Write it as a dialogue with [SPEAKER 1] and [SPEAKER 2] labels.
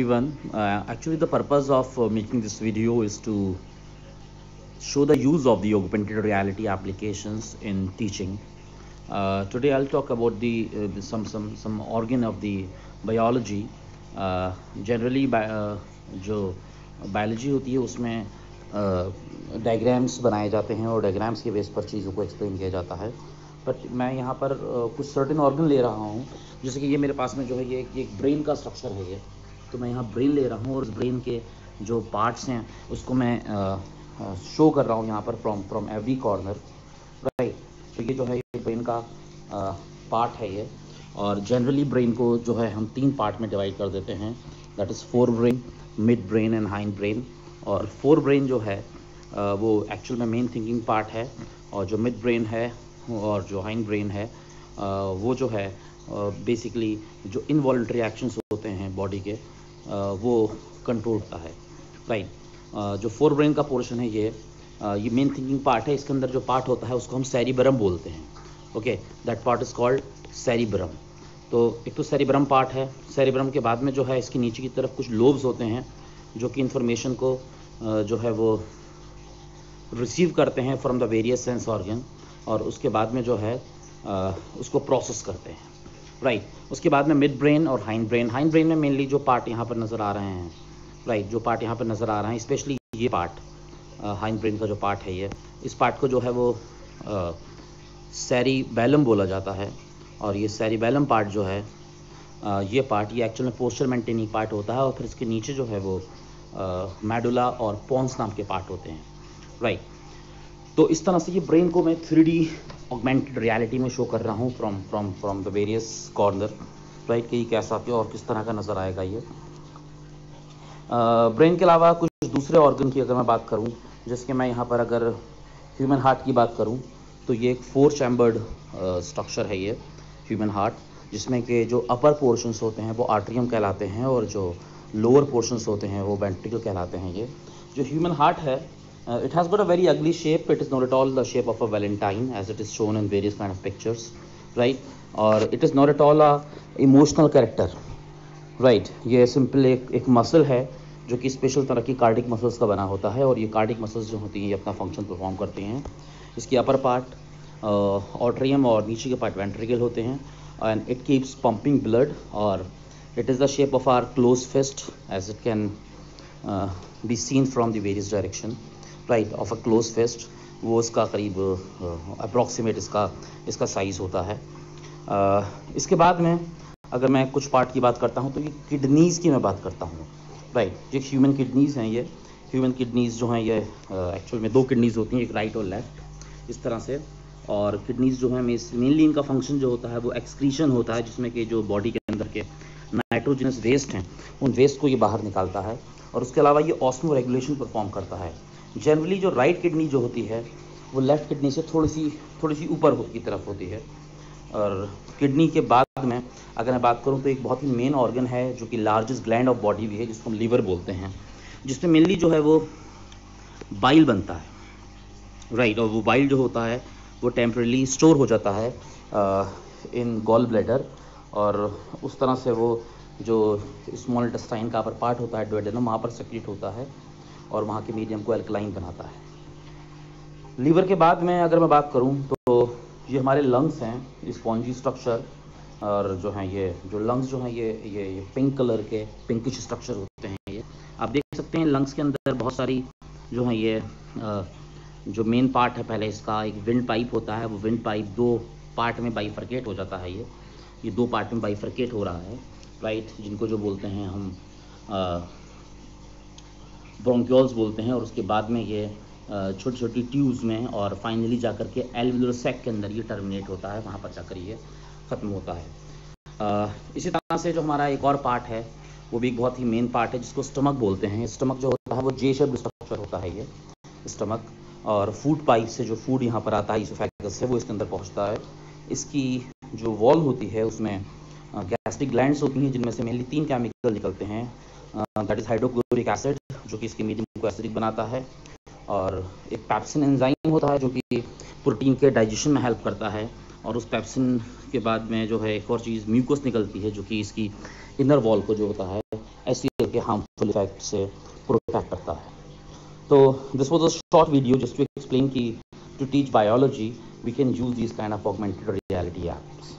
[SPEAKER 1] everyone. Actually, the purpose of making this video is to show the use of the augmented reality applications in teaching. Today, I'll talk about some organ of the biology. Generally, जो biology होती है उसमें diagrams बनाए जाते हैं और diagrams के base पर चीज़ों को एक्सप्लेन किया जाता है. बट मैं यहाँ पर कुछ सर्टेन ऑर्गन ले रहा हूँ, जैसे कि ये मेरे पास में जो है ये एक ब्रेन का स्ट्रक्चर है ये. तो मैं यहाँ ब्रेन ले रहा हूँ और उस ब्रेन के जो पार्ट्स हैं उसको मैं शो कर रहा हूँ यहाँ पर फ्रॉम एवरी कॉर्नर, राइट. तो ये जो है ये ब्रेन का पार्ट है ये. और जनरली ब्रेन को जो है हम 3 पार्ट में डिवाइड कर देते हैं, that is fore brain, mid brain and hind brain. और फोर ब्रेन जो है वो एक्चुअल में मेन थिंकिंग पार्ट है, और जो मिड ब्रेन है और जो हाइंड ब्रेन है वो जो है बेसिकली जो इनवॉलंटरी एक्शंस होते हैं बॉडी के वो कंट्रोल होता है, राइट. जो फोर ब्रेन का पोर्शन है ये मेन थिंकिंग पार्ट है. इसके अंदर जो पार्ट होता है उसको हम सेरिब्रम बोलते हैं. Okay, that part is called cerebrum. तो एक तो सेरिब्रम पार्ट है. सेरिब्रम के बाद में जो है इसके नीचे की तरफ कुछ लोब्स होते हैं जो कि इंफॉर्मेशन को जो है वो रिसीव करते हैं from the various sense organ, और उसके बाद में जो है उसको प्रोसेस करते हैं, राइट. उसके बाद में मिड ब्रेन और हाइंड ब्रेन. हाइंड ब्रेन में मेनली जो पार्ट यहाँ पर नज़र आ रहे हैं, राइट, जो पार्ट यहाँ पर नज़र आ रहे हैं, स्पेशली ये पार्ट हाइंड ब्रेन का जो पार्ट है ये, इस पार्ट को जो है वो सेरिबैलम बोला जाता है. और ये सेरिबैलम पार्ट जो है ये पार्ट ये एक्चुअल में पोस्चर मेंटेनिंग पार्ट होता है, और फिर इसके नीचे जो है वो मेडुला और पोन्स नाम के पार्ट होते हैं, राइट. तो इस तरह से ये ब्रेन को मैं 3D ऑगमेंटेड रियलिटी में शो कर रहा हूँ from the various corner, right, कि ये कैसा है और किस तरह का नज़र आएगा ये. ब्रेन के अलावा कुछ दूसरे ऑर्गन की अगर मैं बात करूँ, जैसे कि मैं यहाँ पर अगर ह्यूमन हार्ट की बात करूँ, तो ये एक 4 चैम्बर्ड स्ट्रक्चर है ये ह्यूमन हार्ट, जिसमें कि जो अपर पोर्शंस होते हैं वो आर्ट्रियम कहलाते हैं और जो लोअर पोर्शंस होते हैं वो वेंट्रिकल कहलाते हैं. ये जो ह्यूमन हार्ट है, it has got a very ugly shape. It is not at all the shape of a valentine as it is shown in various kind of pictures, right. और it is not at all a emotional character, right. ये simple एक muscle है जो कि special तरह की cardiac muscles का बना होता है, और ये कार्डिक मसल्स जो होती हैं ये अपना फंक्शन परफॉर्म करती हैं. इसकी अपर पार्ट ऑट्रियम और नीचे के पार्ट वेंट्रिकल होते हैं, and it keeps pumping blood, और it is the shape of our close fist as it can be seen from the various direction, right, of a close fist. वो इसका करीब approximate इसका साइज़ होता है. इसके बाद में अगर मैं कुछ पार्ट की बात करता हूँ तो ये किडनीज़ की मैं बात करता हूँ, राइट. जो ह्यूमन किडनीज़ हैं, ये ह्यूमन किडनीज़ जो हैं ये एक्चुअल में 2 किडनीज़ होती हैं, एक राइट और लेफ़्ट, इस तरह से. और किडनीज़ जो है मेनली इनका फंक्शन जो होता है वो एक्सक्रीशन होता है, जिसमें कि जो बॉडी के अंदर के नाइट्रोजनस वेस्ट हैं उन वेस्ट को ये बाहर निकालता है. और उसके अलावा ये ऑस्मो रेगुलेशन परफॉर्म करता है. जनरली जो राइट किडनी जो होती है वो लेफ़्ट किडनी से थोड़ी सी ऊपर की तरफ होती है. और किडनी के बाद में अगर मैं बात करूं तो एक बहुत ही मेन ऑर्गन है जो कि लार्जेस्ट ग्लैंड ऑफ बॉडी भी है, जिसको हम लीवर बोलते हैं, जिसमें मेनली जो है वो बाइल बनता है, राइट. और वो बाइल जो होता है वो टेम्परेली स्टोर हो जाता है इन गॉल ब्लैडर, और उस तरह से वो जो स्मॉल इंटेस्टाइन का अपर पार्ट होता है डुओडेनम, वहाँ पर सेक्रेट होता है और वहाँ के मीडियम को अल्कलाइन बनाता है. लीवर के बाद में अगर मैं बात करूं तो ये हमारे लंग्स हैं, स्पॉन्जी स्ट्रक्चर, और जो हैं ये जो लंग्स जो हैं ये पिंक कलर के पिंकिश स्ट्रक्चर होते हैं. ये आप देख सकते हैं लंग्स के अंदर बहुत सारी जो हैं ये जो मेन पार्ट है पहले इसका एक विंड पाइप होता है. वो विंड पाइप 2 पार्ट में बाइफरकेट हो जाता है. ये 2 पार्ट में बाइफरकेट हो रहा है, राइट, जिनको जो बोलते हैं हम ब्रोंक्यूल्स बोलते हैं. और उसके बाद में ये छोटी छोटी ट्यूब्स में और फाइनली जाकर के एल्वियोलर सैक के अंदर ये टर्मिनेट होता है, वहाँ पर जाकर ये ख़त्म होता है. इसी तरह से जो हमारा एक और पार्ट है वो भी एक बहुत ही मेन पार्ट है जिसको स्टमक बोलते हैं. स्टमक जो होता है वो जे शेप्ड स्ट्रक्चर होता है ये स्टमक, और फूड पाइप से जो फूड यहाँ पर आता है इसोफेगस से वो इसके अंदर पहुँचता है. इसकी जो वॉल होती है उसमें गैस्ट्रिक ग्लैंड्स होती हैं, जिनमें से मेनली 3 केमिकल निकलते हैं, दैट इज़ हाइड्रोक्लोरिक एसिड जो कि इसके मीडियम को एसिडिक बनाता है, और एक पेप्सिन एंजाइम होता है जो कि प्रोटीन के डाइजेशन में हेल्प करता है. और उस पेप्सिन के बाद में जो है एक और चीज़ म्यूकस निकलती है जो कि इसकी इनर वॉल को जो होता है एसियल के हार्मफुल इफेक्ट से प्रोटेक्ट करता है। तो this was a short video just to explain कि to teach biology we can use this kind of augmented reality apps.